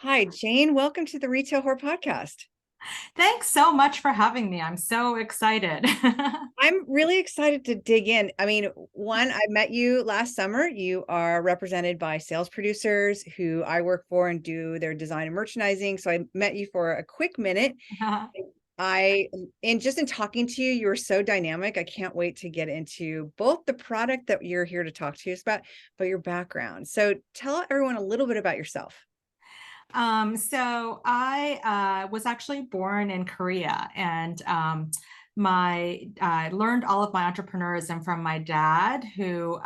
Hi, Jane. Welcome to the Retail Whore Podcast. Thanks so much for having me. I'm so excited. I'm really excited to dig in. I met you last summer. You are represented by sales producers who I work for and do their design and merchandising. So I met you for a quick minute. I, in talking to you, you were so dynamic. I can't wait to get into both the product that you're here to talk to us about, but your background. So tell everyone a little bit about yourself. So I was actually born in Korea, and my I learned all of my entrepreneurism from my dad, who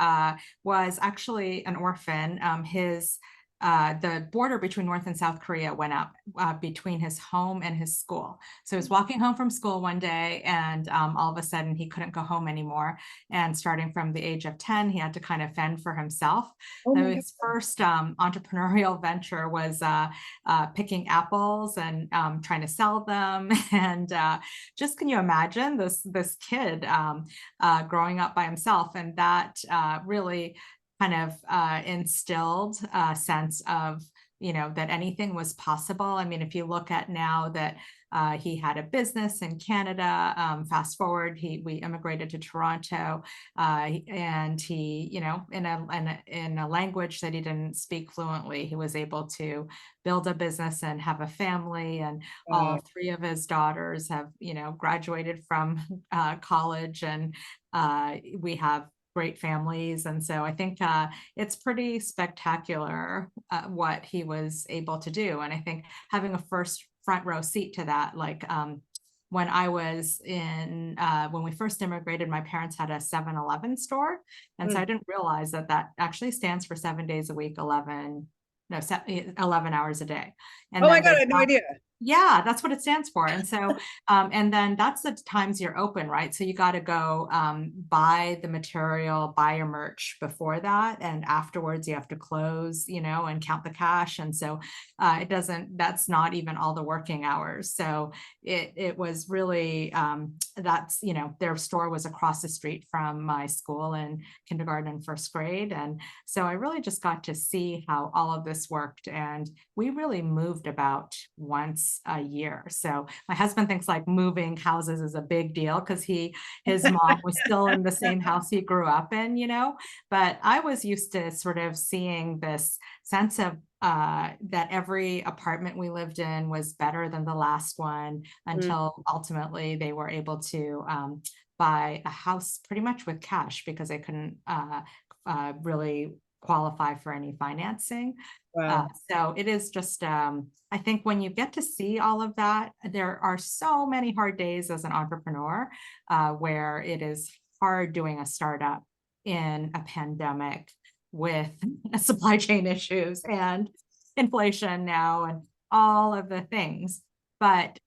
was actually an orphan. His The border between North and South Korea went up between his home and his school. So he was walking home from school one day, and all of a sudden he couldn't go home anymore. And starting from the age of 10, he had to kind of fend for himself. Oh So my God. his first entrepreneurial venture was picking apples and trying to sell them. And just can you imagine this kid growing up by himself? And that really kind of instilled a sense of, that anything was possible. I mean, if you look at now that he had a business in Canada. Fast forward, we immigrated to Toronto, and he, in a language that he didn't speak fluently, he was able to build a business and have a family. And all Wow. three of his daughters have, graduated from college, and we have great families. And so I think it's pretty spectacular what he was able to do. And I think having a first front row seat to that, like when I was when we first immigrated, my parents had a 7-Eleven store. And so Mm. I didn't realize that that actually stands for 7 days a week, 11 hours a day. And Oh my then God, I they had no idea. yeah, that's what it stands for. And so, and then that's the times you're open, right? So you got to go buy the material, buy your merch before that. And afterwards, you have to close, and count the cash. And so that's not even all the working hours. So it was really, their store was across the street from my school in kindergarten and first grade. And so I really just got to see how all of this worked. And we really moved about once a year. So my husband thinks like moving houses is a big deal because his mom was still in the same house he grew up in, but I was used to sort of seeing this sense of that every apartment we lived in was better than the last one Mm. until ultimately they were able to buy a house pretty much with cash because they couldn't really qualify for any financing. Wow. So it is just, I think when you get to see all of that, there are so many hard days as an entrepreneur where it is hard doing a startup in a pandemic with supply chain issues and inflation now and all of the things. But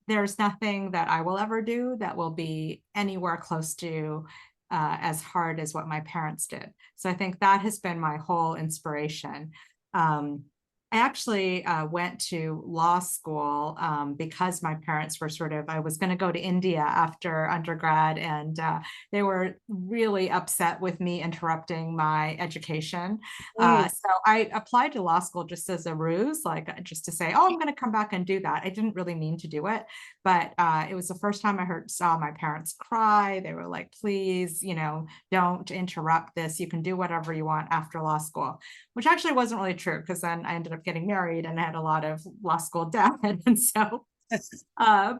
there's nothing that I will ever do that will be anywhere close to as hard as what my parents did. So I think that has been my whole inspiration. Um, I actually went to law school because my parents were I was going to go to India after undergrad, and they were really upset with me interrupting my education. Mm. So I applied to law school just as a ruse, like just to say, oh, I'm going to come back and do that. I didn't really mean to do it, but it was the first time I saw my parents cry. They were like, please, don't interrupt this. You can do whatever you want after law school, which actually wasn't really true because then I ended up getting married and I had a lot of law school debt. And so, I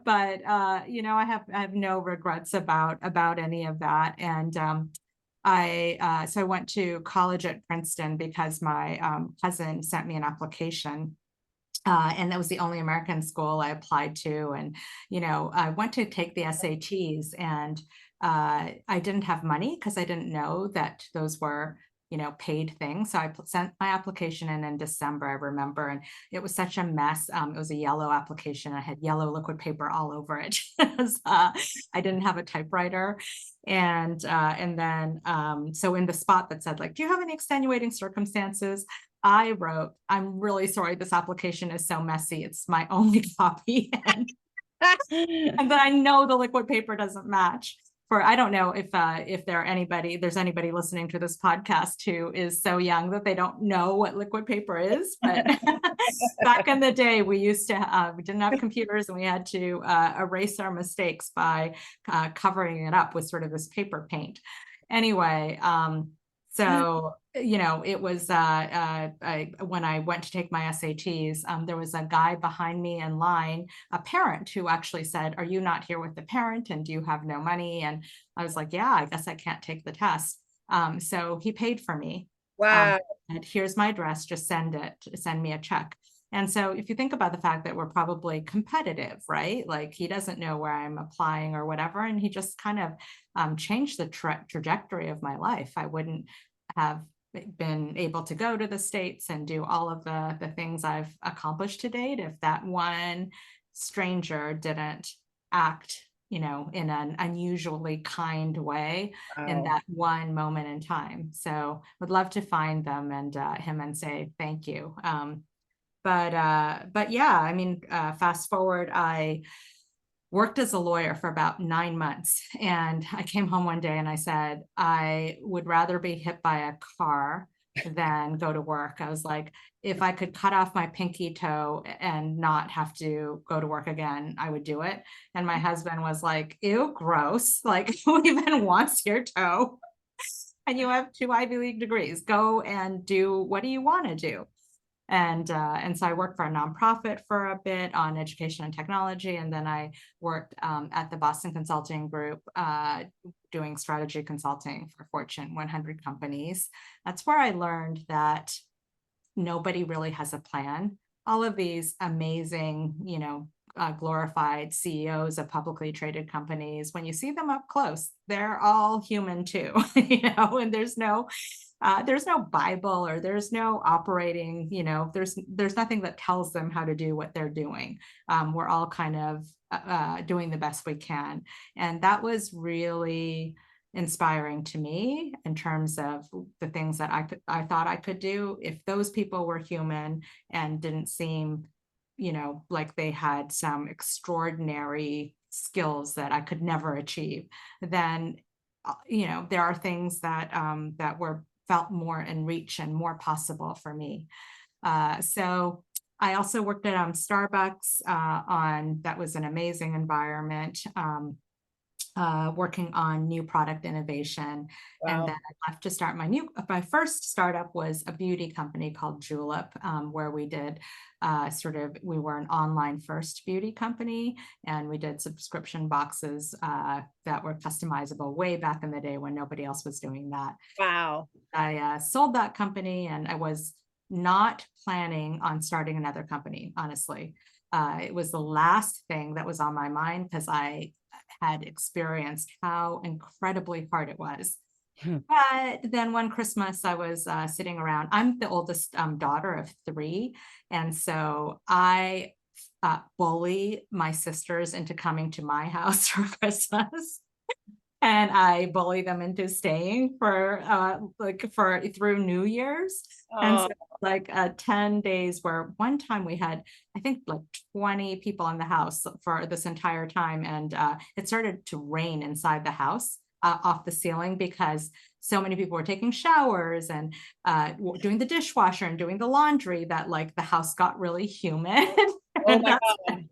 have no regrets about any of that. And so I went to college at Princeton because my cousin sent me an application, and that was the only American school I applied to. And, I went to take the SATs, and I didn't have money because I didn't know that those were, paid things. So I sent my application in December, I remember, and it was such a mess. It was a yellow application. I had yellow liquid paper all over it. I didn't have a typewriter. And then, so in the spot that said, like, do you have any extenuating circumstances? I wrote, I'm really sorry, this application is so messy. It's my only copy. And then I know the liquid paper doesn't match. I don't know if there's anybody listening to this podcast who is so young that they don't know what liquid paper is, but back in the day, we didn't have computers, and we had to erase our mistakes by covering it up with sort of this paper paint. Anyway, so, it was when I went to take my SATs, there was a guy behind me in line, a parent, who actually said, "Are you not here with the parent? And do you have no money?" And I was like, "Yeah, I guess I can't take the test." So he paid for me. Wow. And here's my address, just send me a check. And so if you think about the fact that we're probably competitive, right? Like, he doesn't know where I'm applying or whatever. And he just kind of changed the trajectory of my life. I wouldn't have been able to go to the States and do all of the things I've accomplished to date if that one stranger didn't act, in an unusually kind way in Wow. that one moment in time. So would love to find them and him and say thank you. But yeah, I mean, fast forward, I worked as a lawyer for about 9 months. And I came home one day and I said, I would rather be hit by a car than go to work. I was like, if I could cut off my pinky toe and not have to go to work again, I would do it. And my husband was like, ew, gross. Like, who even wants your toe? And you have 2 Ivy League degrees. Go and do, what do you want to do? And so I worked for a nonprofit for a bit on education and technology, and then I worked at the Boston Consulting Group doing strategy consulting for Fortune 100 companies. That's where I learned that nobody really has a plan. All of these amazing, glorified CEOs of publicly traded companies, when you see them up close, they're all human too, and there's no Bible, or there's no operating, there's nothing that tells them how to do what they're doing. We're all kind of doing the best we can. And that was really inspiring to me in terms of the things that I thought I could do. If those people were human and didn't seem, like they had some extraordinary skills that I could never achieve, then there are things that were felt more in reach and more possible for me. So I also worked at Starbucks that was an amazing environment, working on new product innovation. And Wow. then I left to start my first startup was a beauty company called Julep, where we did we were an online first beauty company, and we did subscription boxes that were customizable way back in the day when nobody else was doing that. Wow. I sold that company, and I was not planning on starting another company, honestly. It was the last thing that was on my mind because I had experienced how incredibly hard it was. Hmm. But then one Christmas, I was sitting around. I'm the oldest daughter of 3. And so I bully my sisters into coming to my house for Christmas. And I bully them into staying for through New Year's. And Oh, so 10 days, where one time we had, I think, like 20 people in the house for this entire time. And it started to rain inside the house off the ceiling because so many people were taking showers and doing the dishwasher and doing the laundry that the house got really humid. oh And my that's, God.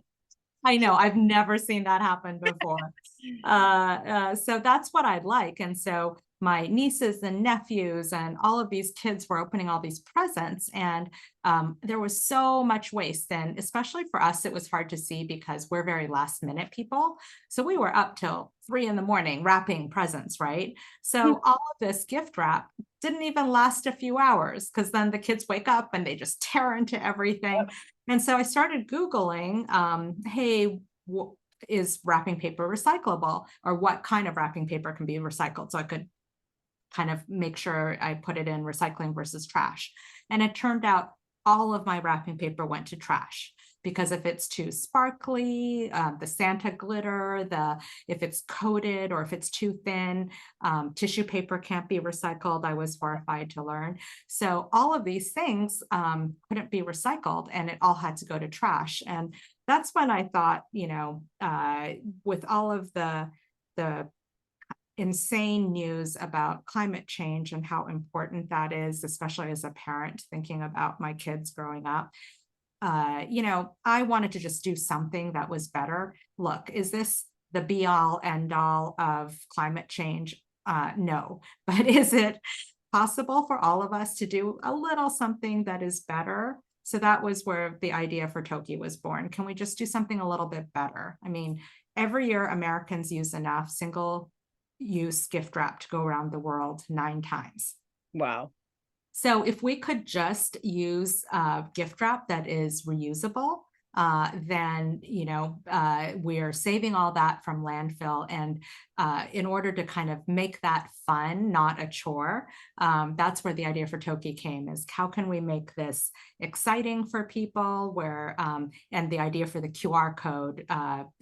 I know, I've never seen that happen before. So that's what I'd like. And so my nieces and nephews and all of these kids were opening all these presents, and there was so much waste. And especially for us, it was hard to see because we're very last minute people. So we were up till 3 a.m. wrapping presents, right? So all of this gift wrap didn't even last a few hours because then the kids wake up and they just tear into everything. And so I started Googling, hey, is wrapping paper recyclable, or what kind of wrapping paper can be recycled? So I could kind of make sure I put it in recycling versus trash. And it turned out all of my wrapping paper went to trash because if it's too sparkly, the Santa glitter, if it's coated or if it's too thin, tissue paper can't be recycled. I was horrified to learn. So all of these things couldn't be recycled, and it all had to go to trash. And that's when I thought, with all of the insane news about climate change and how important that is, especially as a parent thinking about my kids growing up. I wanted to just do something that was better. Look, is this the be all end all of climate change? No, but is it possible for all of us to do a little something that is better? So that was where the idea for Tokki was born. Can we just do something a little bit better? I mean, every year Americans use enough single use gift wrap to go around the world 9 times. Wow. So if we could just use gift wrap that is reusable, then we're saving all that from landfill. And in order to kind of make that fun, not a chore, that's where the idea for Tokki came, is how can we make this exciting for people, where and the idea for the QR code,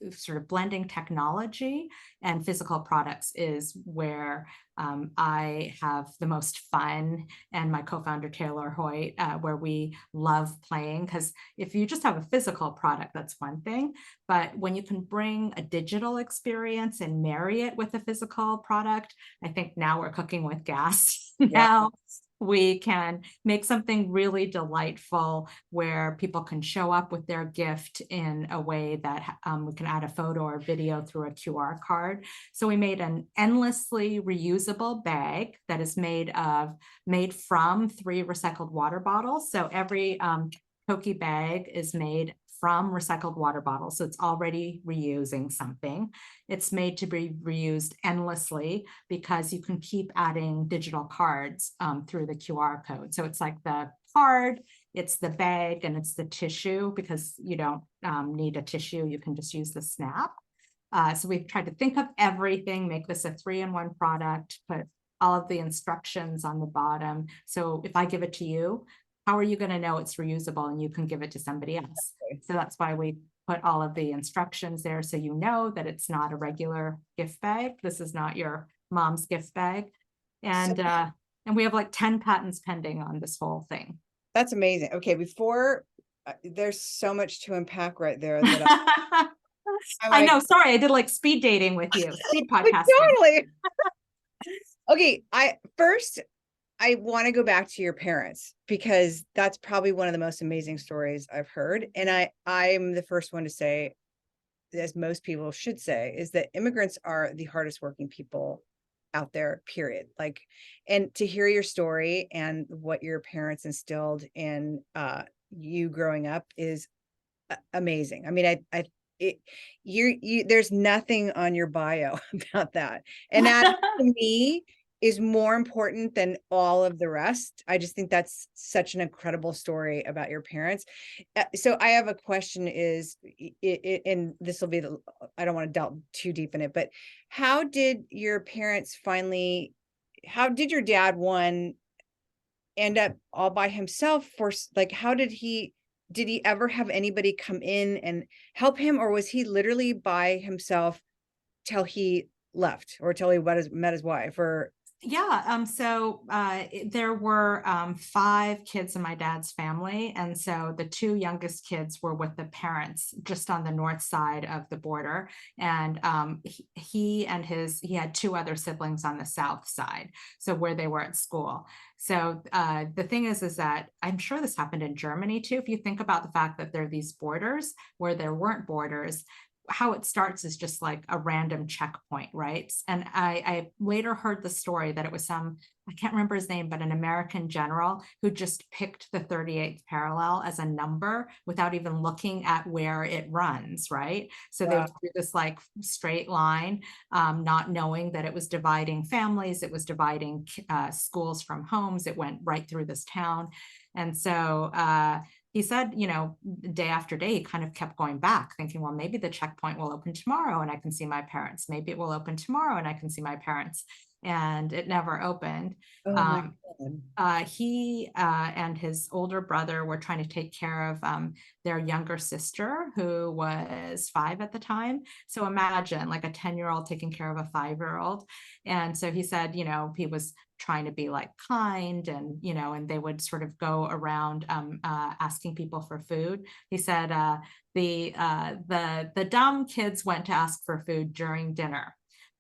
sort of blending technology and physical products, is where I have the most fun, and my co-founder Taylor Hoit, where we love playing. Because if you just have a physical product, that's one thing, but when you can bring a digital experience and marry it with a physical product, I think now we're cooking with gas. Yeah. Now we can make something really delightful where people can show up with their gift in a way that we can add a photo or video through a QR card. So we made an endlessly reusable bag that is made from 3 recycled water bottles. So every Tokki bag is made from recycled water bottles. So it's already reusing something. It's made to be reused endlessly because you can keep adding digital cards through the QR code. So it's like the card, it's the bag, and it's the tissue, because you don't need a tissue. You can just use the snap. So we've tried to think of everything, make this a 3-in-1 product, put all of the instructions on the bottom. So if I give it to you, how are you going to know it's reusable and you can give it to somebody else? So that's why we put all of the instructions there, so you know that it's not a regular gift bag. This is not your mom's gift bag. And we have like 10 patents pending on this whole thing. That's amazing. Okay, before there's so much to unpack right there that I'm I like, know. Sorry, I did like speed dating with you, speed podcasting. totally. Okay, I want to go back to your parents, because that's probably one of the most amazing stories I've heard. And I'm the first one to say, as most people should say, is that immigrants are the hardest working people out there, period. Like, and to hear your story and what your parents instilled in you growing up is amazing. I mean, there's nothing on your bio about that. And that to me is more important than all of the rest. I just think that's such an incredible story about your parents. So I have a question, is and this will be I don't want to delve too deep in it, but how did your parents how did your dad end up all by himself how did he ever have anybody come in and help him, or was he literally by himself till he left, or till he met his wife? Or Yeah, there were 5 kids in my dad's family, and so the 2 youngest kids were with the parents just on the north side of the border, and he had 2 other siblings on the south side, so where they were at school. So the thing is that I'm sure this happened in Germany too. If you think about the fact that there are these borders where there weren't borders, how it starts is just like a random checkpoint, right? And I later heard the story that it was I can't remember his name, but an American general who just picked the 38th parallel as a number without even looking at where it runs, right? So they would do this like straight line, not knowing that it was dividing families, it was dividing schools from homes. It went right through this town. And so he said, day after day, he kind of kept going back, thinking, well, maybe the checkpoint will open tomorrow and I can see my parents. Maybe it will open tomorrow and I can see my parents. And it never opened. oh my God. He and his older brother were trying to take care of their younger sister, who was 5 at the time. So imagine like a 10-year-old taking care of a 5-year-old. And so he said, he was trying to be like kind, and and they would sort of go around asking people for food. He said the dumb kids went to ask for food during dinner,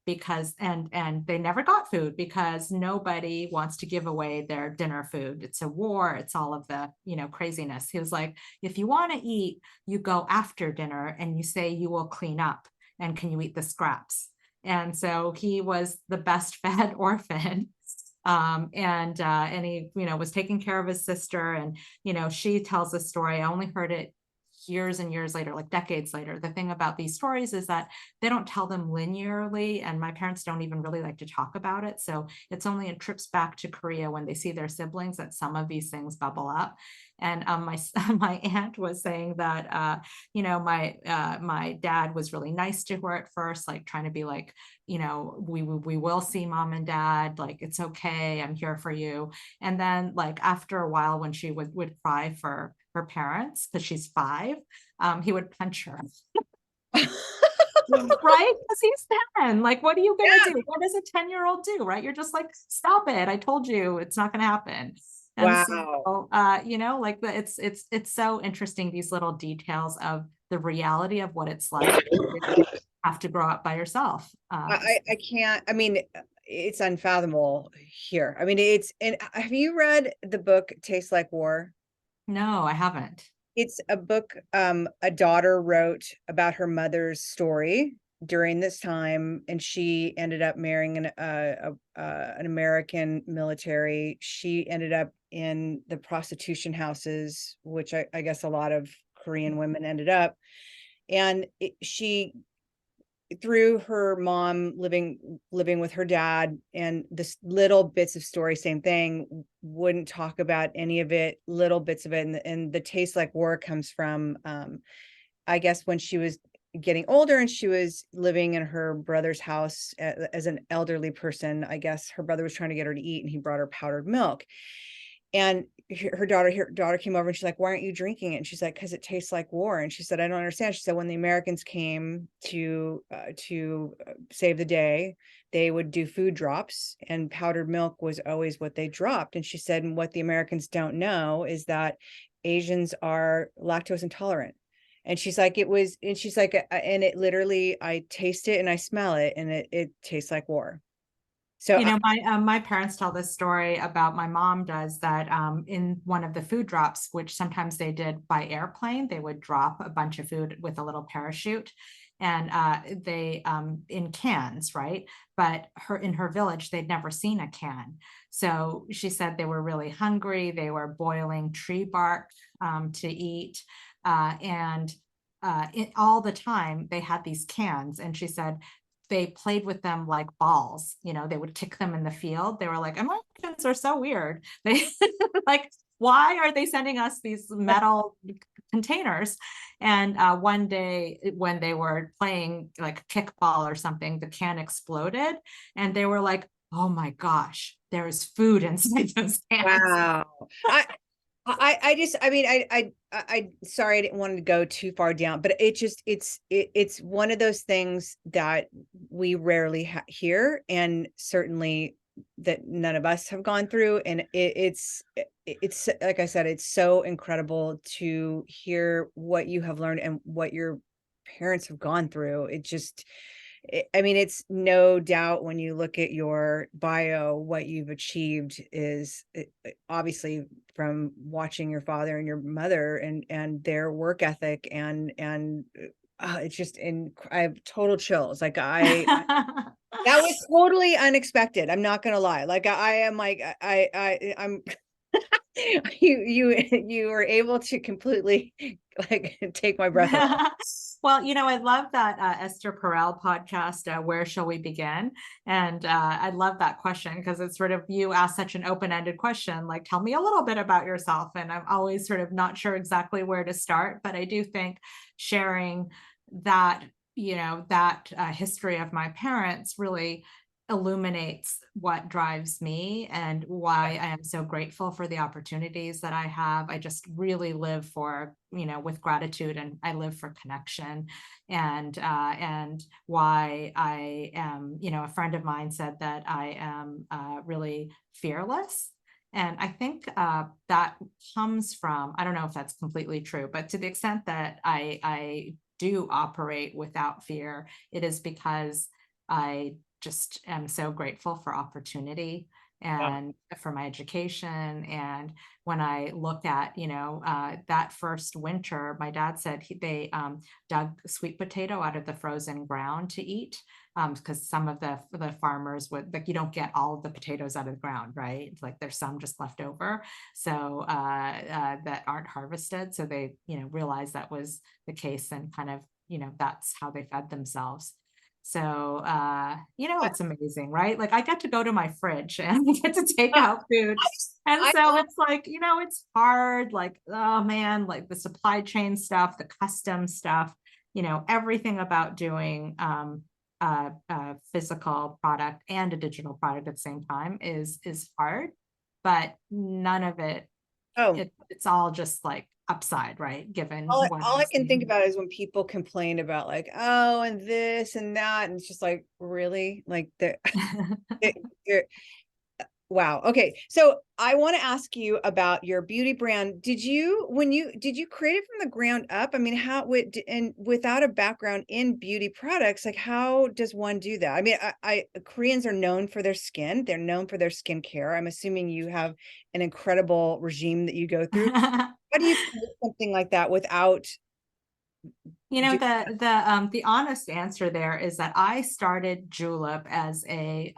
because and they never got food because nobody wants to give away their dinner food. It's a war, it's all of the, craziness. He was like, if you want to eat, you go after dinner and you say you will clean up, and can you eat the scraps? And so he was the best fed orphan. And he, was taking care of his sister. And, she tells the story. I only heard it years and years later, like decades later. The thing about these stories is that they don't tell them linearly, and my parents don't even really like to talk about it. So it's only in trips back to Korea when they see their siblings that some of these things bubble up. And my my aunt was saying that my dad was really nice to her at first, like trying to be like, we will see mom and dad, like it's okay, I'm here for you. And then like after a while, when she would cry for her parents because she's 5, he would punch her. Right? Because he's 10. Like, what are you gonna do? What does a 10-year-old do? Right? You're just like, stop it. I told you it's not gonna happen. And Wow. so like it's so interesting, these little details of the reality of what it's like to have to grow up by yourself. I can't, I mean, it's unfathomable here. I mean, and have you read the book Tastes Like War? No, I haven't. It's a book, a daughter wrote about her mother's story during this time, and she ended up marrying an American military. She ended up in the prostitution houses, which I guess a lot of Korean women ended up. And she, through her mom living with her dad, and this little bits of story, same thing, wouldn't talk about any of it, little bits of it. And the Taste Like War comes from, I guess when she was getting older and she was living in her brother's house as an elderly person. I guess her brother was trying to get her to eat, and he brought her powdered milk. And her daughter came over, and she's like, why aren't you drinking it? And she's like, because it tastes like war. And she said, I don't understand. She said, when the Americans came to save the day, they would do food drops, and powdered milk was always what they dropped. And she said, and what the Americans don't know is that Asians are lactose intolerant. And she's like, and it literally, I taste it and I smell it, and it tastes like war. So My parents tell this story about, my mom does that, in one of the food drops, which sometimes they did by airplane, they would drop a bunch of food with a little parachute, and they in cans, right? But in her village, they'd never seen a can. So she said they were really hungry. They were boiling tree bark to eat, and all the time they had these cans, and she said they played with them like balls. They would kick them in the field. They were like, Americans are so weird. They like, why are they sending us these metal containers? And one day when they were playing like kickball or something, the can exploded, and they were like, oh my gosh, there is food inside those cans. wow. I just, I mean, I sorry, I didn't want to go too far down, but it's one of those things that we rarely hear, and certainly that none of us have gone through. And it's like I said, it's so incredible to hear what you have learned and what your parents have gone through. I mean, it's no doubt, when you look at your bio, what you've achieved is obviously from watching your father and your mother and their work ethic, and it's just I have total chills. Like that was totally unexpected. I'm not gonna lie. Like I am like I'm you were able to completely like take my breath away. Well, I love that Esther Perel podcast, Where Shall We Begin? And I love that question because it's sort of, you ask such an open-ended question, like, tell me a little bit about yourself. And I'm always sort of not sure exactly where to start, but I do think sharing that, history of my parents really illuminates what drives me and why I am so grateful for the opportunities that I have. I just really live for, with gratitude, and I live for connection, and why I am, a friend of mine said that I am really fearless. And I think that comes from, I don't know if that's completely true, but to the extent that I do operate without fear, it is because I just am so grateful for opportunity Wow. and for my education. And when I look at, that first winter, my dad said they dug sweet potato out of the frozen ground to eat, because some of the farmers would, like, you don't get all of the potatoes out of the ground, right? It's like there's some just left over, so that aren't harvested. So they, realized that was the case, and kind of, that's how they fed themselves. So, it's amazing, right? Like, I get to go to my fridge and I get to take I out food. And I so it's like, it's hard, like, oh man, like the supply chain stuff, the custom stuff, everything about doing a physical product and a digital product at the same time is hard, but none of it, oh, it's all just like upside, right? Given all what all I'm I can think seeing. about is when people complain about like, "Oh, and this and that," and it's just like, "Really?" Like, they're wow. Okay. So I want to ask you about your beauty brand. Did you create it from the ground up? I mean, how would, and without a background in beauty products, like how does one do that? I mean, Koreans are known for their skin. They're known for their skincare. I'm assuming you have an incredible regime that you go through. How do you create something like that without do The honest answer there is that I started Julep as a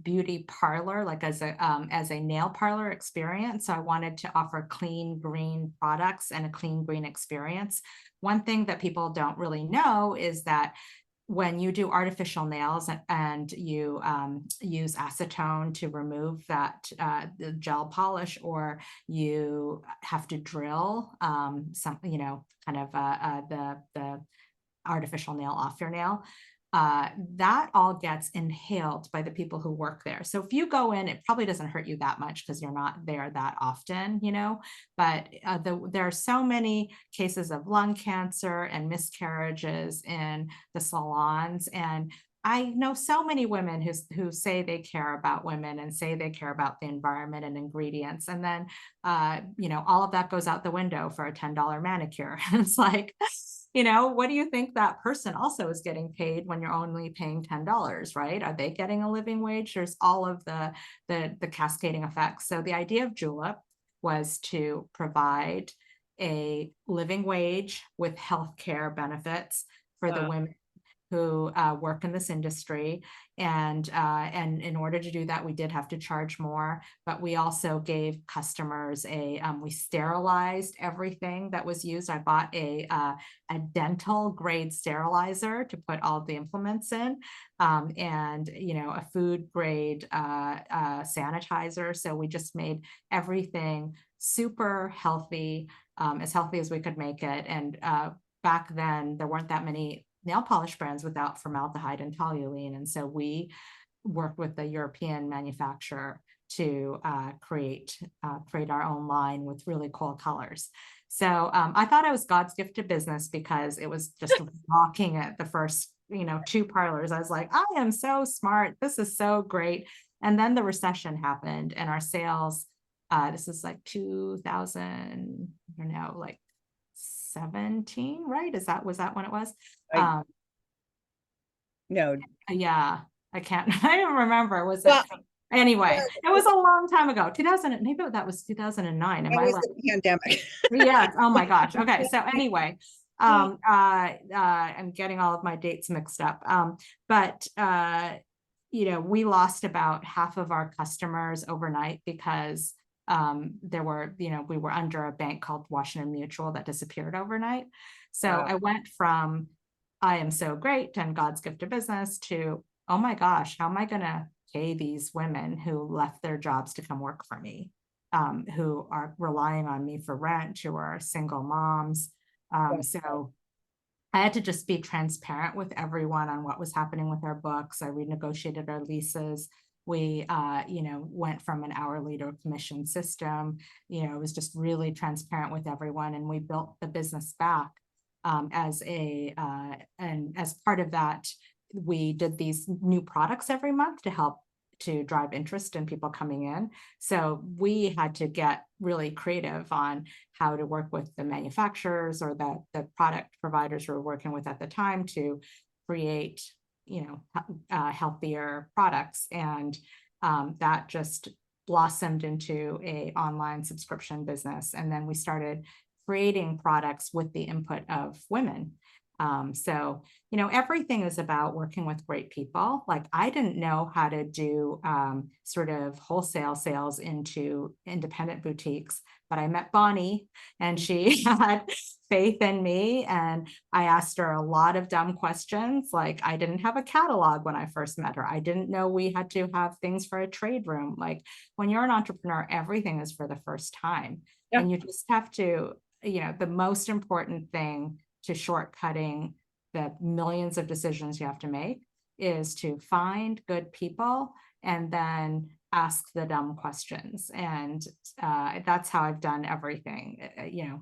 beauty parlor, like as a nail parlor experience. So I wanted to offer clean green products and a clean green experience. One thing that people don't really know is that when you do artificial nails and you use acetone to remove the gel polish, or you have to drill some, kind of the artificial nail off your nail, that all gets inhaled by the people who work there. So if you go in, it probably doesn't hurt you that much because you're not there that often, but there are so many cases of lung cancer and miscarriages in the salons. And I know so many women who say they care about women and say they care about the environment and ingredients. And then, all of that goes out the window for a $10 manicure. It's like, what do you think that person also is getting paid when you're only paying $10, right? Are they getting a living wage? There's all of the cascading effects. So the idea of Julep was to provide a living wage with healthcare benefits for the wow. women who work in this industry. And in order to do that, we did have to charge more, but we also gave customers we sterilized everything that was used. I bought a dental grade sterilizer to put all of the implements in, and, a food grade sanitizer. So we just made everything super healthy, as healthy as we could make it. And back then, there weren't that many nail polish brands without formaldehyde and toluene. And so we worked with the European manufacturer to create our own line with really cool colors. So I thought I was God's gift to business because it was just rocking it the first, two parlors. I was like, I am so smart. This is so great. And then the recession happened and our sales, this is like 2000, I don't know, like 17, right? Was that when it was? I Um, no. yeah, I can't, I don't remember. Was it? Well, Anyway, it was a long time ago. 2000, maybe that was 2009. Am it I was like, the pandemic. yes. Oh my gosh. Okay. So anyway, I'm getting all of my dates mixed up. But we lost about half of our customers overnight because we were under a bank called Washington Mutual that disappeared overnight. So Wow. I went from I am so great and God's gift to business to, oh my gosh, how am I going to pay these women who left their jobs to come work for me, who are relying on me for rent, who are single moms. So I had to just be transparent with everyone on what was happening with our books. I renegotiated our leases. We, went from an hourly to a commission system. It was just really transparent with everyone, and we built the business back and as part of that, we did these new products every month to help to drive interest in people coming in. So we had to get really creative on how to work with the manufacturers or the product providers we were working with at the time to create, healthier products. And that just blossomed into a online subscription business. And then we started creating products with the input of women. So, everything is about working with great people. Like, I didn't know how to do sort of wholesale sales into independent boutiques, but I met Bonnie and she had faith in me. And I asked her a lot of dumb questions. Like, I didn't have a catalog when I first met her. I didn't know we had to have things for a trade room. Like, when you're an entrepreneur, everything is for the first time. Yeah. And you just have to, the most important thing to shortcutting the millions of decisions you have to make is to find good people and then ask the dumb questions. And that's how I've done everything.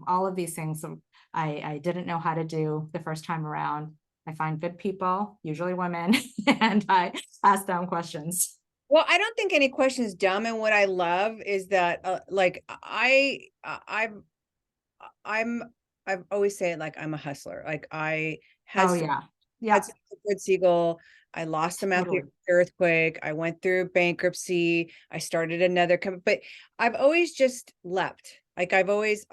All of these things I didn't know how to do the first time around. I find good people, usually women, and I ask dumb questions. Well, I don't think any question is dumb. And what I love is that, I'm I've always said, like, I'm a hustler. Like, I Oh, had yeah. had Yeah, Good Siegel. I lost them after totally. the earthquake. I went through bankruptcy. I started another company, but I've always just leapt. Like, I've always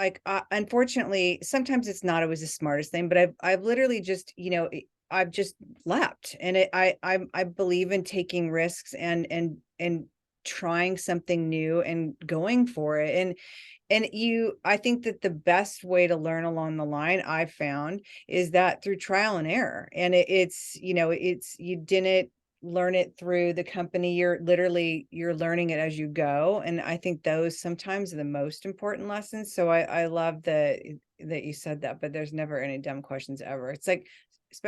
unfortunately, sometimes it's not always the smartest thing, but I've literally just, I've just leapt. And I believe in taking risks and trying something new and going for it. And I think that the best way to learn along the line, I've found, is that through trial and error. And you didn't learn it through the company. You're learning it as you go. And I think those sometimes are the most important lessons. So I love that you said that, but there's never any dumb questions ever. It's like,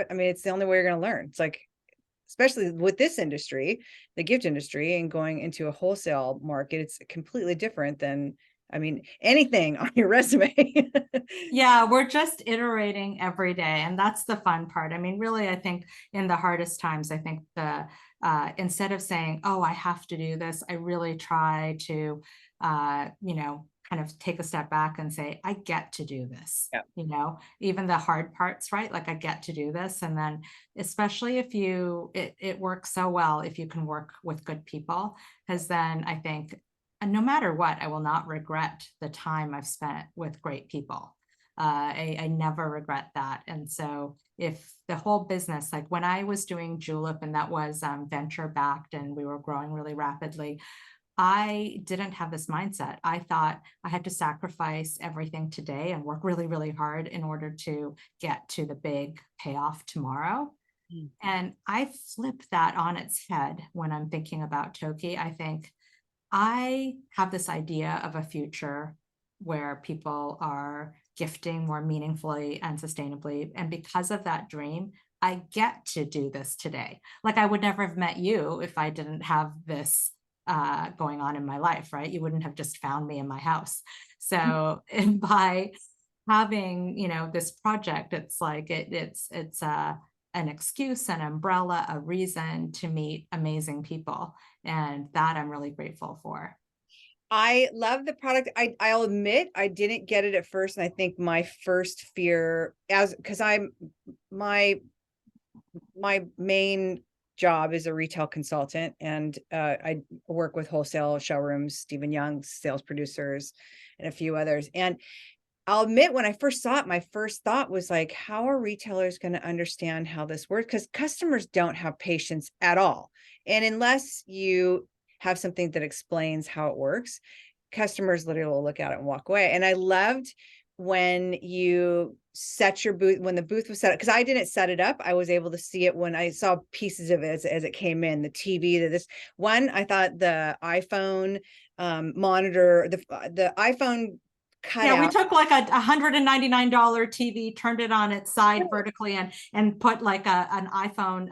I mean, it's the only way you're going to learn. It's like, especially with this industry, the gift industry, and going into a wholesale market, it's completely different than, I mean, anything on your resume. Yeah, we're just iterating every day, and that's the fun part. I mean, really, I think in the hardest times, I think the instead of saying, "Oh, I have to do this," I really try to, kind of take a step back and say, "I get to do this." Yeah. Even the hard parts, right? Like, I get to do this, and then especially if it works so well if you can work with good people, because then I think, and no matter what, I will not regret the time I've spent with great people. I never regret that. And so if the whole business, like when I was doing Julep and that was venture backed and we were growing really rapidly, I didn't have this mindset. I thought I had to sacrifice everything today and work really, really hard in order to get to the big payoff tomorrow. Mm. And I flip that on its head when I'm thinking about Tokki. I think I have this idea of a future where people are gifting more meaningfully and sustainably. And because of that dream, I get to do this today. Like, I would never have met you if I didn't have this going on in my life, right? You wouldn't have just found me in my house. So, and by having, this project, it's like it's an excuse, an umbrella, a reason to meet amazing people. And that I'm really grateful for. I love the product. I'll admit I didn't get it at first. And I think my first fear, because my main job is a retail consultant, and I work with wholesale showrooms, Stephen Young's sales producers, and a few others. And I'll admit, when I first saw it, my first thought was like, how are retailers going to understand how this works? Because customers don't have patience at all. And unless you have something that explains how it works, customers literally will look at it and walk away. And I loved when you set your booth, when the booth was set up, because I didn't set it up. I was able to see it when I saw pieces of it as it came in, the TV, this one. I thought the iPhone monitor, the iPhone cut Yeah, we out. took like a $199 TV, turned it on its side vertically, and put like an iPhone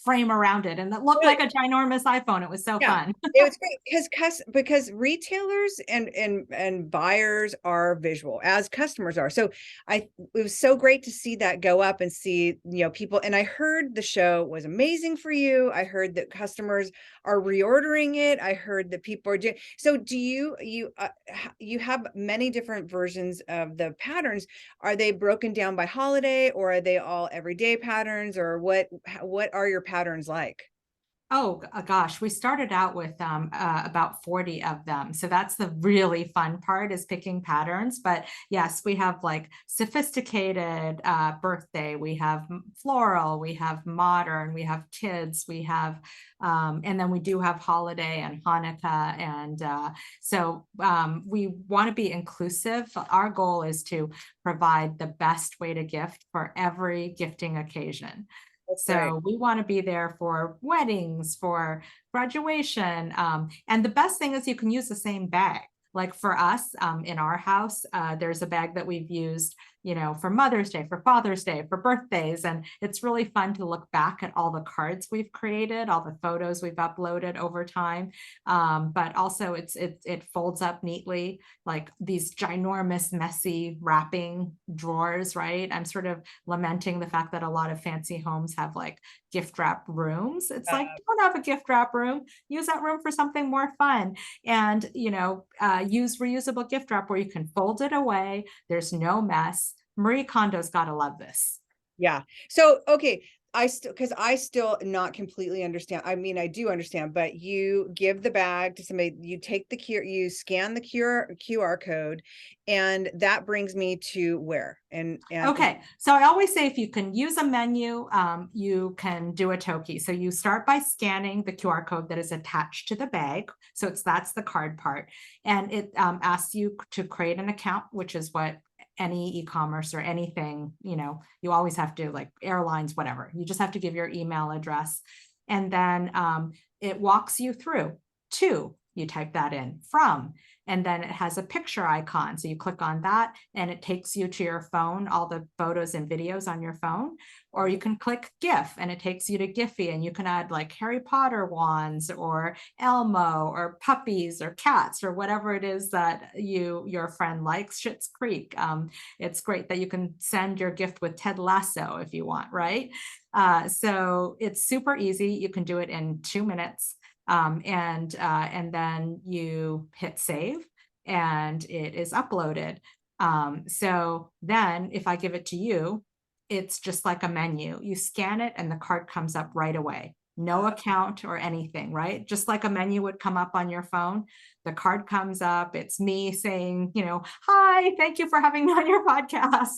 frame around it, and it looked Really? like a ginormous iPhone. It was so Yeah, fun. it was great because retailers and buyers are visual, as customers are. So it was so great to see that go up and see, people. And I heard the show was amazing for you. I heard that customers are reordering it. I heard that people are doing. So do you have many many different versions of the patterns. Are they broken down by holiday, or are they all everyday patterns, or what are your patterns like? Oh, gosh, we started out with about 40 of them. So that's the really fun part, is picking patterns. But yes, we have like sophisticated birthday, we have floral, we have modern, we have kids, we have, and then we do have holiday and Hanukkah. And we want to be inclusive. Our goal is to provide the best way to gift for every gifting occasion. That's great. So we want to be there for weddings, for graduation. And the best thing is you can use the same bag. Like for us, in our house, there's a bag that we've used, for Mother's Day, for Father's Day, for birthdays. And it's really fun to look back at all the cards we've created, all the photos we've uploaded over time. But also it folds up neatly, like these ginormous, messy wrapping drawers, right? I'm sort of lamenting the fact that a lot of fancy homes have like gift wrap rooms. It's like, don't have a gift wrap room, use that room for something more fun. And use reusable gift wrap where you can fold it away, there's no mess. Marie Kondo's got to love this. Yeah. So, okay, because I still not completely understand. I mean, I do understand, but you give the bag to somebody, you take you scan the QR code, and that brings me to where? And Okay, so I always say if you can use a menu, you can do a Tokki. So you start by scanning the QR code that is attached to the bag. So that's the card part. And it asks you to create an account, which is what any e-commerce or anything, you always have to, like airlines, whatever. You just have to give your email address. And then it walks you through to, you type that in, from, and then it has a picture icon. So you click on that and it takes you to your phone, all the photos and videos on your phone. Or you can click GIF and it takes you to Giphy, and you can add like Harry Potter wands or Elmo or puppies or cats or whatever it is that your friend likes. Schitt's Creek. It's great that you can send your gift with Ted Lasso if you want, right? So it's super easy. You can do it in 2 minutes. And then you hit save and it is uploaded. So then if I give it to you, it's just like a menu. You scan it and the card comes up right away. No account or anything, right? Just like a menu would come up on your phone, the card comes up. It's me saying, hi, thank you for having me on your podcast.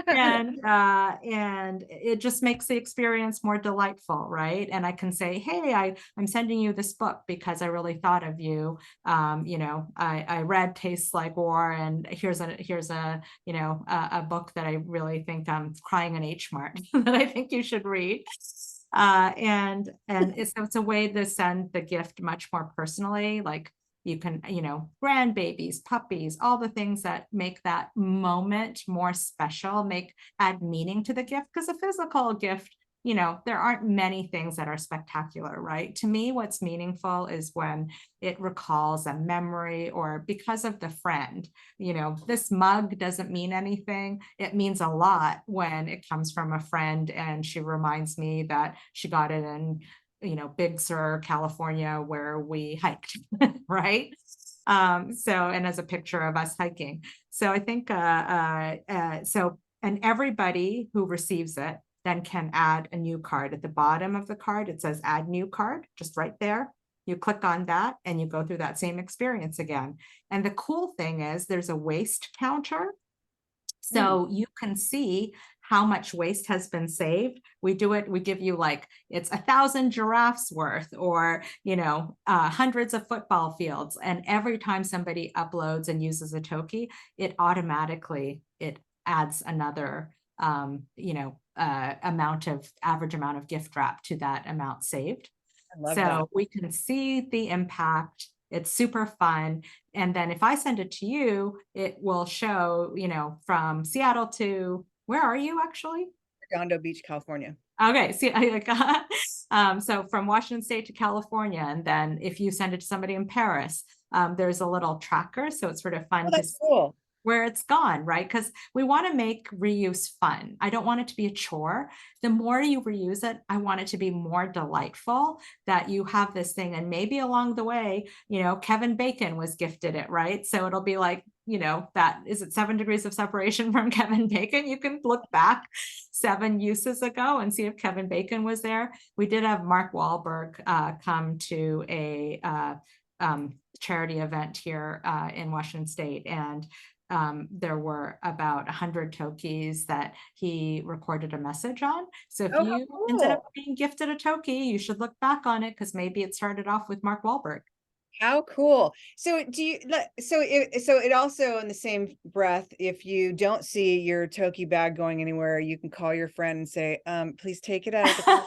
And it just makes the experience more delightful, right? And I can say, hey, I'm sending you this book because I really thought of you. I read Tastes Like War, and here's a book that I really think I'm crying an H mark that I think you should read. And it's a way to send the gift much more personally, like you can, grandbabies, puppies, all the things that make that moment more special, add meaning to the gift. Because a physical gift, there aren't many things that are spectacular, right? To me, what's meaningful is when it recalls a memory, or because of the friend. This mug doesn't mean anything. It means a lot when it comes from a friend and she reminds me that she got it in Big Sur, California, where we hiked, right? And as a picture of us hiking. So I think, and everybody who receives it then can add a new card. At the bottom of the card, it says add new card, just right there. You click on that and you go through that same experience again. And the cool thing is there's a waste counter. So you can see how much waste has been saved. We give you like, it's 1,000 giraffes worth, or, hundreds of football fields. And every time somebody uploads and uses a Tokki, it adds another, average amount of gift wrap to that amount saved. I love So that. we can see the impact. It's super fun. And then if I send it to you, it will show, from Seattle to, where are you actually? Redondo Beach, California. Okay, see, so from Washington State to California, and then if you send it to somebody in Paris, there's a little tracker, so it's sort of fun Oh, to that's see cool. where it's gone, right? Because we want to make reuse fun. I don't want it to be a chore. The more you reuse it, I want it to be more delightful, that you have this thing, and maybe along the way, Kevin Bacon was gifted it, right? So it'll be like, you know, that is it 7 degrees of separation from Kevin Bacon. You can look back 7 uses ago and see if Kevin Bacon was there. We did have Mark Wahlberg come to a charity event here in Washington State, and there were about 100 Tokkis that he recorded a message on. So if Oh, how you ended up cool. being gifted a Tokki, you should look back on it because maybe it started off with Mark Wahlberg. How cool. So do you so it also in the same breath, if you don't see your Toki bag going anywhere, you can call your friend and say, please take it out of the car.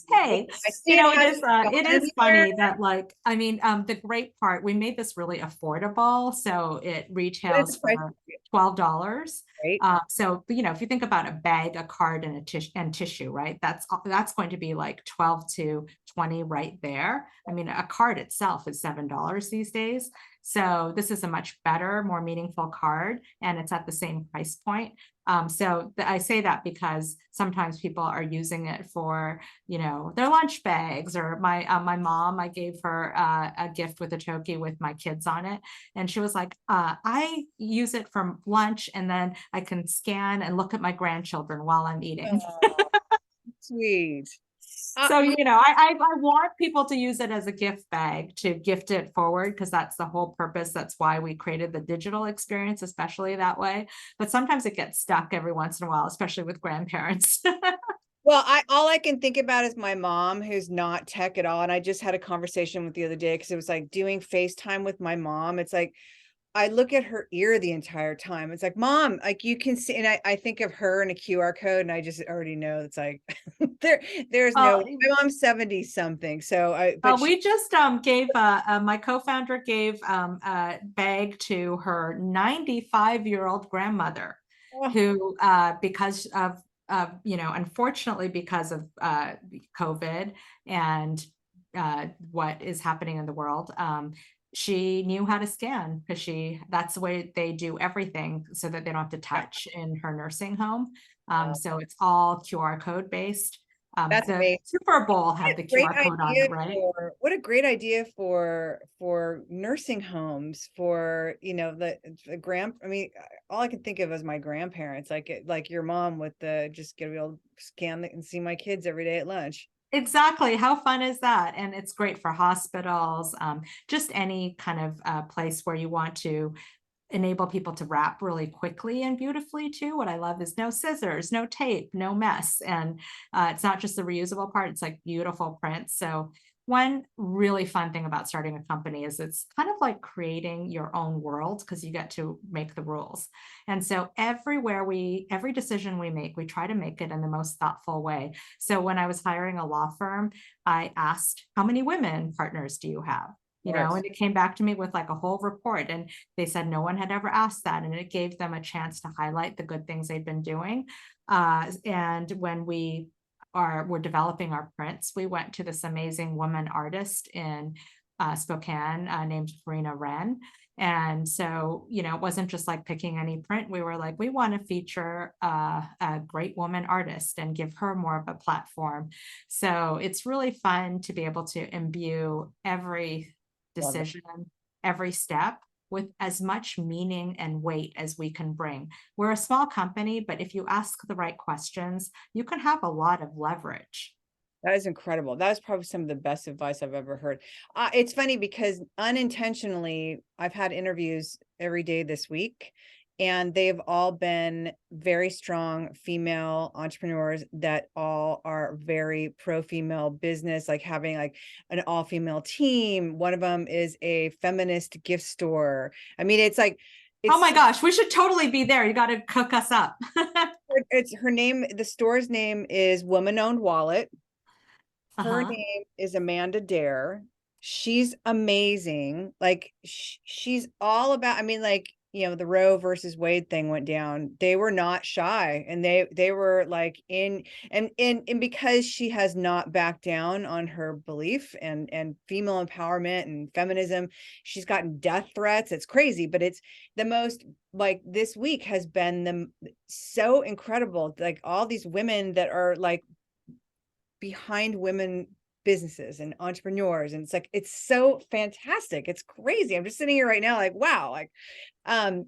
Hey, I you see it know, hasn't gone it is anywhere. funny that like, I mean, the great part, we made this really affordable. So it What is the retails price, for $12. right? So, you know, if you think about a bag, a card, and a tissue, right? That's going to be like 12 to 20 right there. I mean, a card itself is $7 these days. So this is a much better, more meaningful card, and it's at the same price point. I say that because sometimes people are using it for, you know, their lunch bags, or my mom, I gave her a gift with a Tokki with my kids on it. And she was like, I use it for lunch, and then I can scan and look at my grandchildren while I'm eating. Oh, sweet. So, You know, you know, I want people to use it as a gift bag to gift it forward, because that's the whole purpose. That's why we created the digital experience, especially that way. But sometimes it gets stuck every once in a while, especially with grandparents. well, all I can think about is my mom, who's not tech at all. And I just had a conversation with the other day because it was like doing FaceTime with my mom. It's like I look at her ear the entire time. It's like, mom, like you can see, and I think of her and a QR code, and I just already know it's like there's no Well, my mom's 70 something. So but she we just gave my co-founder gave a bag to her 95-year-old grandmother, oh, who because of you know, unfortunately because of COVID and what is happening in the world, she knew how to scan, because that's the way they do everything, so that they don't have to touch in her nursing home. wow, So it's all QR code based. that's The amazing. Super Bowl had the Great QR code on idea it, right? for what a great idea for nursing homes, for the I mean, all I can think of is my grandparents, like your mom with the just gonna be able to scan and see my kids every day at lunch. Exactly. How fun is that? And it's great for hospitals, just any kind of place where you want to enable people to wrap really quickly and beautifully too. What I love is no scissors, no tape, no mess. And it's not just the reusable part, it's like beautiful prints. So one really fun thing about starting a company is it's kind of like creating your own world, because you get to make the rules. And so every decision we make, we try to make it in the most thoughtful way. So when I was hiring a law firm, I asked, how many women partners do you have? Of You know, course. and it came back to me with like a whole report, and they said no one had ever asked that, and it gave them a chance to highlight the good things they'd been doing. And when we're developing our prints, we went to this amazing woman artist in Spokane named Karina Wren. And so, you know, it wasn't just like picking any print. We were like, we want to feature a great woman artist and give her more of a platform. So it's really fun to be able to imbue every Love it. decision, every step, with as much meaning and weight as we can bring. We're a small company, but if you ask the right questions, you can have a lot of leverage. That is incredible. That is probably some of the best advice I've ever heard. It's funny because unintentionally, I've had interviews every day this week, and they've all been very strong female entrepreneurs that all are very pro-female business, like having like an all-female team. One of them is a feminist gift store. I mean, it's like Oh it's my gosh, we should totally be there. You got to cook us up. it's her name. The store's name is Woman Owned Wallet. Her Uh-huh. name is Amanda Dare. She's amazing. Like she's all about, I mean, like, the Roe versus Wade thing went down. They were not shy, and they were like in and because she has not backed down on her belief and female empowerment and feminism, she's gotten death threats. It's crazy, but it's the most, like, this week has been so incredible. Like all these women that are like behind women businesses and entrepreneurs. And it's like, it's so fantastic. It's crazy. I'm just sitting here right now, like, wow. Like, um,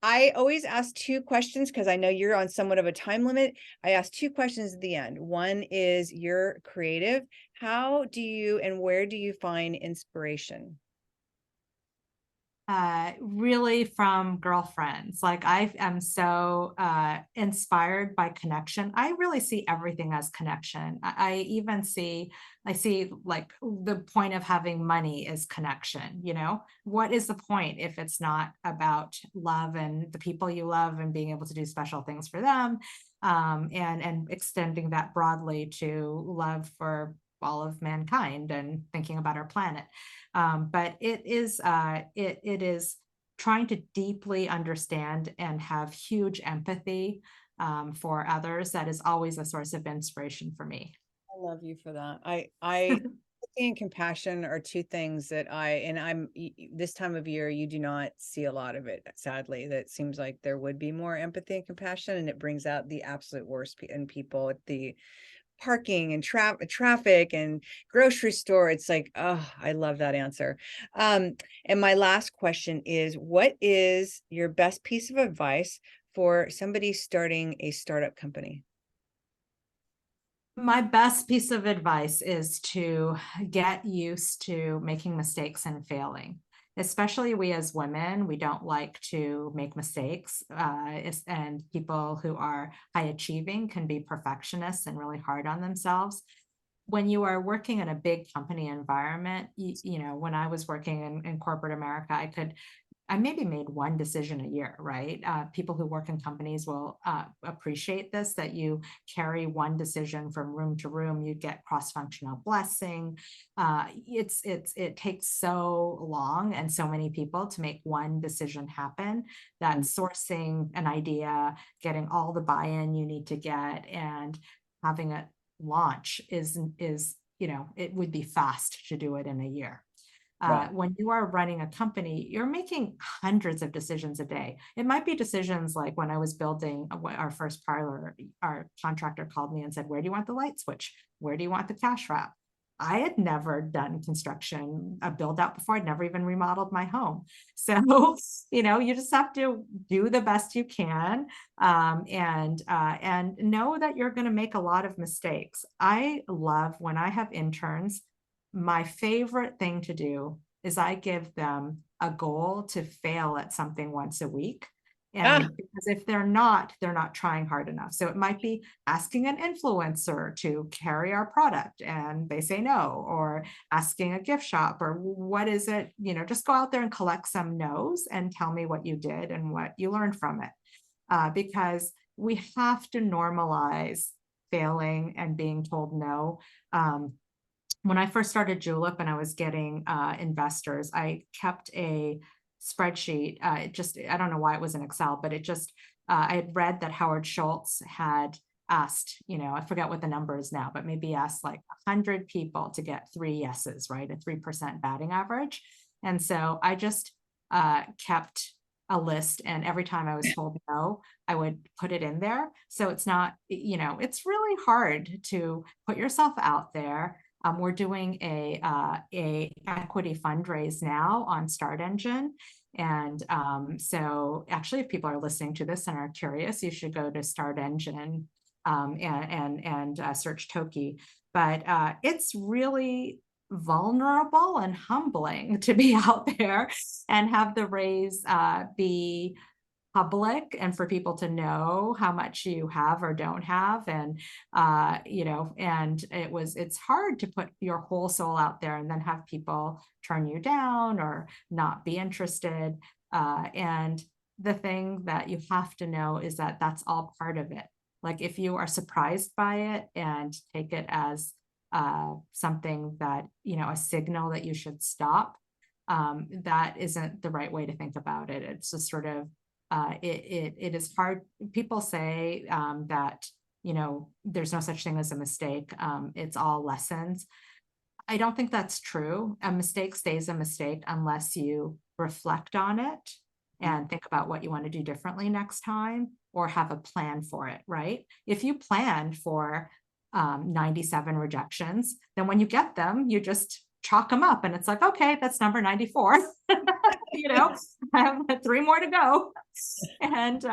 I always ask 2 questions because I know you're on somewhat of a time limit. I ask 2 questions at the end. One is, you're creative. How do you and where do you find inspiration? Really from girlfriends. Like I am so inspired by connection. I really see everything as connection. I even see, I see like the point of having money is connection. You know, what is the point if it's not about love and the people you love and being able to do special things for them, and extending that broadly to love for all of mankind and thinking about our planet. But it is trying to deeply understand and have huge empathy for others. That is always a source of inspiration for me. I love you for that. I empathy and compassion are 2 things that and this time of year, you do not see a lot of it, sadly. That seems like there would be more empathy and compassion, and it brings out the absolute worst in people at the parking and traffic and grocery store. It's like, oh, I love that answer. And my last question is, what is your best piece of advice for somebody starting a startup company? My best piece of advice is to get used to making mistakes and failing. Especially we as women, we don't like to make mistakes. And people who are high achieving can be perfectionists and really hard on themselves. When you are working in a big company environment, you know, when I was working in corporate America, I maybe made one decision a year, right? People who work in companies will appreciate this, that you carry one decision from room to room, you get cross-functional blessing. It takes so long and so many people to make one decision happen, that sourcing an idea, getting all the buy-in you need to get, and having it launch is, you know, it would be fast to do it in a year. Right. When you are running a company, you're making hundreds of decisions a day. It might be decisions like when I was building our first parlor, our contractor called me and said, "Where do you want the light switch? Where do you want the cash wrap?" I had never done construction, a build out before. I'd never even remodeled my home. So, you know, you just have to do the best you can, and know that you're going to make a lot of mistakes. I love when I have interns, my favorite thing to do is I give them a goal to fail at something once a week. Ah, And because if they're not trying hard enough. So it might be asking an influencer to carry our product and they say no, or asking a gift shop, or what is it? You know, just go out there and collect some no's and tell me what you did and what you learned from it. Because we have to normalize failing and being told no. When I first started Julep and I was getting investors, I kept a spreadsheet. I don't know why it was in Excel, but I had read that Howard Schultz had asked, you know, I forget what the number is now, but maybe asked like 100 people to get 3 yeses, right? A 3% batting average. And so I just kept a list, and every time I was told no, I would put it in there. So it's not, you know, it's really hard to put yourself out there. We're doing a equity fundraise now on Start Engine. And so actually, if people are listening to this and are curious, you should go to Start Engine, and search Tokki. But it's really vulnerable and humbling to be out there and have the raise be public, and for people to know how much you have or don't have. And you know, and it's hard to put your whole soul out there and then have people turn you down or not be interested. And the thing that you have to know is that that's all part of it. Like if you are surprised by it and take it as something that, you know, a signal that you should stop, that isn't the right way to think about it. It's just sort of it is hard. People say that, you know, there's no such thing as a mistake. It's all lessons. I don't think that's true. A mistake stays a mistake unless you reflect on it and think about what you want to do differently next time, or have a plan for it, right? If you plan for 97 rejections, then when you get them, you just chalk them up and it's like, okay, that's number 94. You know, I have 3 more to go. And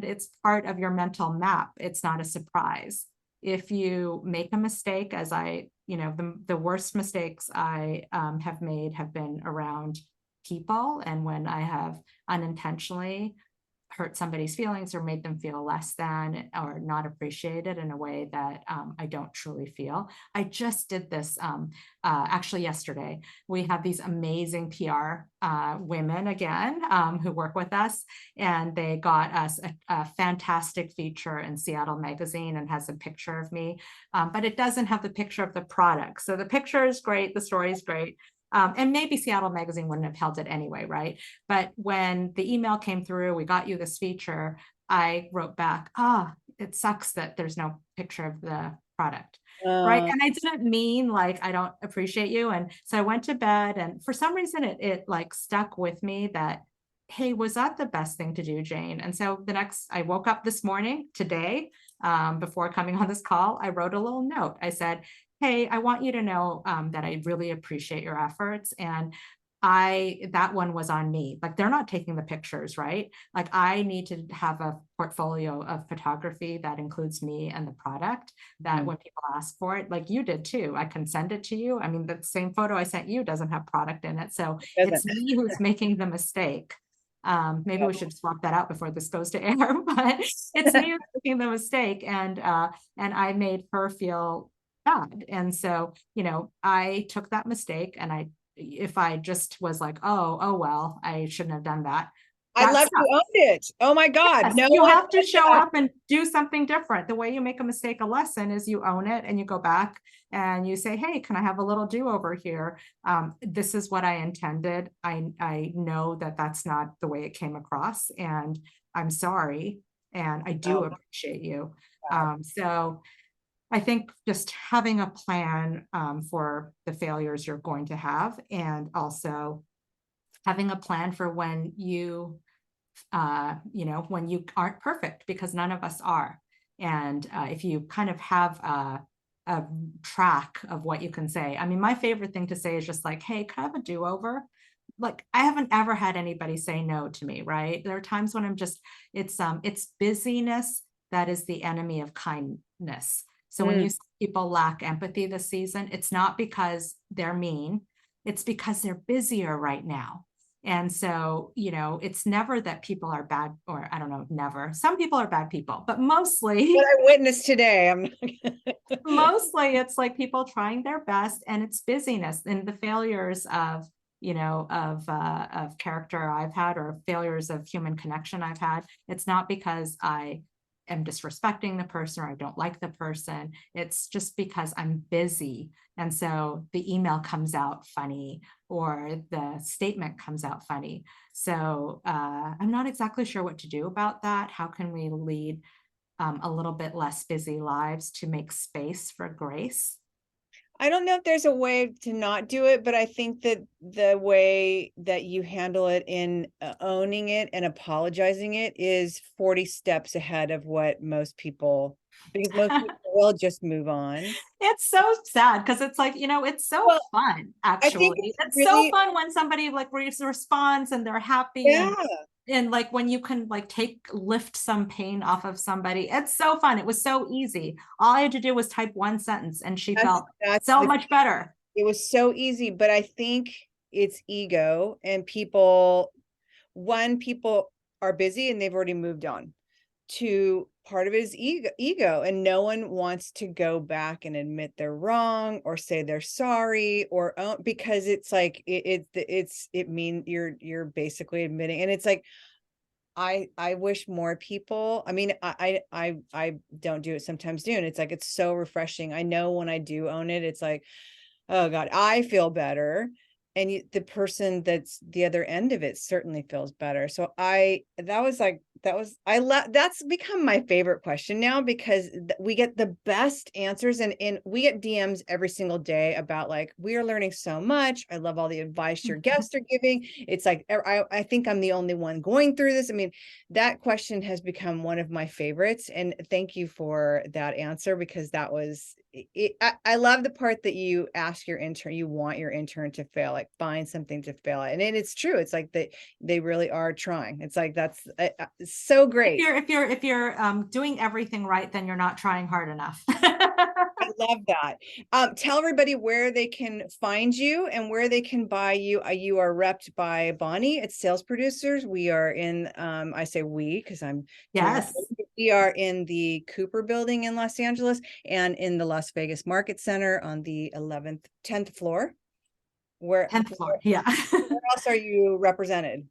it's part of your mental map. It's not a surprise. If you make a mistake, as the worst mistakes I have made have been around people, and when I have unintentionally hurt somebody's feelings or made them feel less than or not appreciated in a way that I don't truly feel. I just did this actually yesterday. We have these amazing PR women again who work with us, and they got us a fantastic feature in Seattle Magazine and has a picture of me, but it doesn't have the picture of the product. So the picture is great, the story is great. And maybe Seattle Magazine wouldn't have held it anyway, right? But when the email came through, we got you this feature, I wrote back, it sucks that there's no picture of the product, right? And I didn't mean like, I don't appreciate you. And so I went to bed, and for some reason it like stuck with me that, hey, was that the best thing to do, Jane? And so I woke up this morning, today, before coming on this call, I wrote a little note. I said, hey, I want you to know that I really appreciate your efforts. And that one was on me. Like, they're not taking the pictures, right? Like, I need to have a portfolio of photography that includes me and the product, that when people ask for it, like you did too, I can send it to you. I mean, the same photo I sent you doesn't have product in it. So it's me who's making the mistake. Maybe we should swap that out before this goes to air, but it's me who's making the mistake. And I made her feel bad. And so, I took that mistake, and if I just was like, oh, well, I shouldn't have done that. I love you owned it. Oh my God. Yes, No, you have to show up and do something different. The way you make a mistake a lesson is you own it and you go back and you say, hey, can I have a little do-over here? This is what I intended. I know that that's not the way it came across, and I'm sorry. And I do appreciate you. So I think just having a plan for the failures you're going to have, and also having a plan for when when you aren't perfect, because none of us are. And if you kind of have a track of what you can say, I mean, my favorite thing to say is just like, hey, can I have a do-over? Like, I haven't ever had anybody say no to me, right? There are times when it's busyness that is the enemy of kindness. So when you see people lack empathy this season, it's not because they're mean, it's because they're busier right now. And so, it's never that people are bad, or I don't know, never. Some people are bad people, but mostly what I witnessed today, mostly it's like people trying their best, and it's busyness and the failures of character I've had, or failures of human connection I've had. It's not because I am disrespecting the person or I don't like the person. It's just because I'm busy. And so the email comes out funny, or the statement comes out funny. So I'm not exactly sure what to do about that. How can we lead a little bit less busy lives to make space for grace? I don't know if there's a way to not do it, but I think that the way that you handle it in owning it and apologizing it is 40 steps ahead of what most people, because most people will just move on. It's so sad, because it's like, it's so fun, I think actually. It's so really, fun when somebody like responds and they're happy, yeah. and like when you can like lift some pain off of somebody. It's so fun. It was so easy. All I had to do was type one sentence, and she felt so much better. It was so easy, but I think it's ego, and people are busy and they've already moved on. Part of it is ego, and no one wants to go back and admit they're wrong or say they're sorry, or because it's like it means you're basically admitting. And it's like, I wish more people, I mean, I don't do it sometimes, and it's like, it's so refreshing. I know when I do own it, it's like, oh God, I feel better. and the person that's the other end of it certainly feels better. So that's become my favorite question now, because we get the best answers, and we get DMs every single day about like, we are learning so much. I love all the advice your guests are giving. It's like, I think I'm the only one going through this. I mean, that question has become one of my favorites. And thank you for that answer, because that was it. I love the part that you ask your intern, you want your intern to fail, like find something to fail at. And it's true. It's like they really are trying. It's like, that's so great. If you're doing everything right, then you're not trying hard enough. I love that. Tell everybody where they can find you and where they can buy you. You are repped by Bonnie at Sales Producers. We are in, I say we, because I'm doing Yes. we are in the Cooper building in Los Angeles, and in the Las Vegas Market Center on the 10th floor. 10th floor. Yeah. Where else are you represented?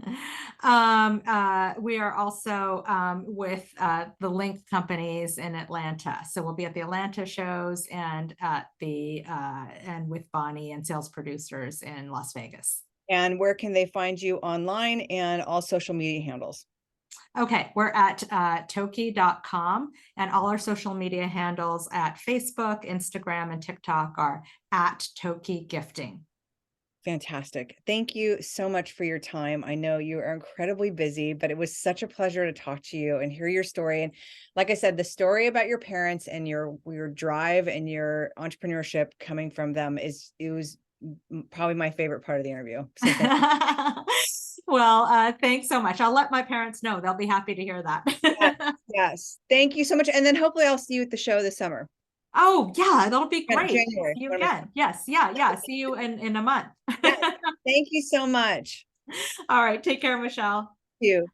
We are also with the Link companies in Atlanta. So we'll be at the Atlanta shows and at the and with Bonnie and Sales Producers in Las Vegas. And where can they find you online and all social media handles? Okay, we're at Tokki.com, and all our social media handles at Facebook, Instagram, and TikTok are at Tokki Gifting. Fantastic. Thank you so much for your time. I know you are incredibly busy, but it was such a pleasure to talk to you and hear your story. And like I said, the story about your parents and your drive and your entrepreneurship coming from them was probably my favorite part of the interview. So well, thanks so much. I'll let my parents know. They'll be happy to hear that. yes. Thank you so much. And then hopefully I'll see you at the show this summer. Oh, yeah, that'll be great. January. See you again. Yes. Yeah. See you in a month. Thank you so much. All right. Take care, Michelle. Thank you.